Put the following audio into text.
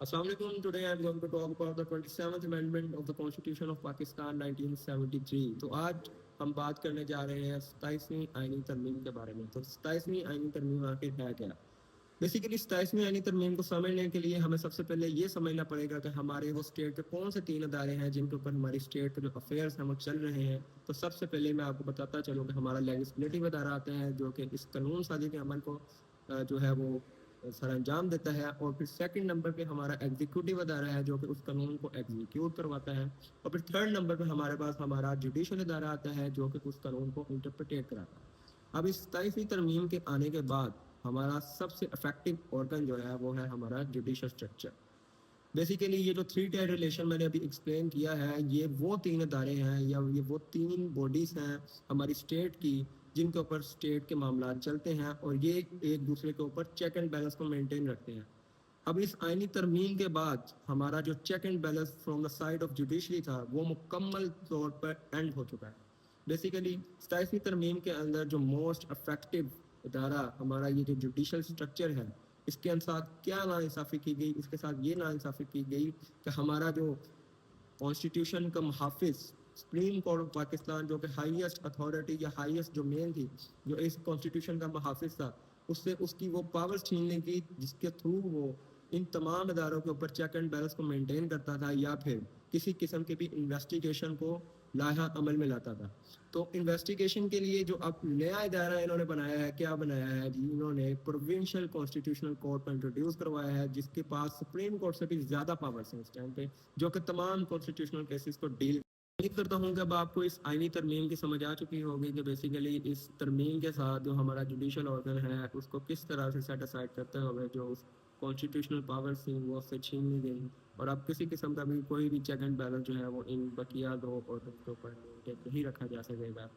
Assalamu alaikum. Today I am going to talk about the 27th Amendment of the Constitution of Pakistan 1973. तो आज हम बात करने जा रहे हैं 27वीं आईनी तरमीम के बारे में। तो 27वीं आईनी तरमीम आखिर है क्या? बेसिकली 27वीं आईनी तरमीम को समझने के लिए हमें सबसे पहले ये समझना पड़ेगा कि हमारे वो स्टेट के कौन से 3 अदारे हैं जिनके ऊपर हमारी स्टेट के जो अफेयर्स हैं वो चल रहे हैं। तो सबसे पहले मैं आपको बताता चलूँ कि हमारा लेजिस्लेटिव अदारा आता है जो कि इस कानून साजी के अमल को जो है वो सर अंजाम देता है। और फिर सेकंड नंबर पे हमारा एग्जीक्यूटिव अदारा है जो कि उस कानून को एग्जीक्यूट करवाता है। और फिर थर्ड नंबर पे हमारे पास हमारा जुडिशल अदारा आता है जो कि उस कानून को इंटरप्रिटेट कराता है। अब इस 27वीं तरमीम के आने के बाद हमारा सबसे इफेक्टिव ऑर्गन जो है वो है हमारा जुडिशल स्ट्रक्चर। बेसिकली ये जो 3 टायर रिलेशन मैंने अभी एक्सप्लेन किया है, ये वो 3 अदारे हैं या ये वो 3 बॉडीज़ हैं हमारी स्टेट की जिनके ऊपर स्टेट के मामला चलते हैं और ये एक दूसरे के ऊपर चेक एंड बैलेंस को मेंटेन रखते हैं। अब इस आईनी तरमीम के बाद हमारा जो check and balance from the side of judiciary था वो मुकम्मल तौर पर एंड हो चुका है। बेसिकली 27वीं तरमीम के अंदर जो मोस्ट इफेक्टिव अदारा हमारा ये जो जुडिशल स्ट्रक्चर है, इसके साथ क्या नाइंसाफ़ी की गई, इसके साथ ये नाइंसाफ़ी की गई कि हमारा जो कॉन्स्टिट्यूशन का मुहाफिज सुप्रीम कोर्ट ऑफ पाकिस्तान जो कि हाईएस्ट अथॉरिटी या हाईएस्ट जो मेन थी जो इस कॉन्स्टिट्यूशन का मुहाफिज था, उससे उसकी वो पावर्स छीनने की जिसके थ्रू वो इन तमाम अदारों के ऊपर चेक एंड बैलेंस को मेंटेन करता था या फिर किसी किस्म के भी इन्वेस्टिगेशन को लाहा अमल में लाता था। तो इन्वेस्टिगेशन के लिए जो अब नया इदारा इन्होंने बनाया है, क्या बनाया है जी, इन्होंने प्रोविंशियल कॉन्स्टिट्यूशनल कोर्ट को इंट्रोड्यूस करवाया है जिसके पास सुप्रीम कोर्ट से भी ज़्यादा पावर्स हैं इस टाइम पे, जो कि तमाम कॉन्स्टिट्यूशनल केसेस को डील। उम्मीद करता हूँ कि अब आपको इस आईनी तरमीम की समझ आ चुकी होगी कि बेसिकली इस तरमीम के साथ जो हमारा जुडिशल ऑर्गन है उसको किस तरह से सेट असाइड करते हुए जो उस कॉन्स्टिट्यूशनल पावर्स थी वो उससे छीन ली गई और अब किसी किस्म का भी कोई भी चेक एंड बैलेंस जो है वो इन बकिया दो और के ऊपर नहीं रखा जा सकेगा।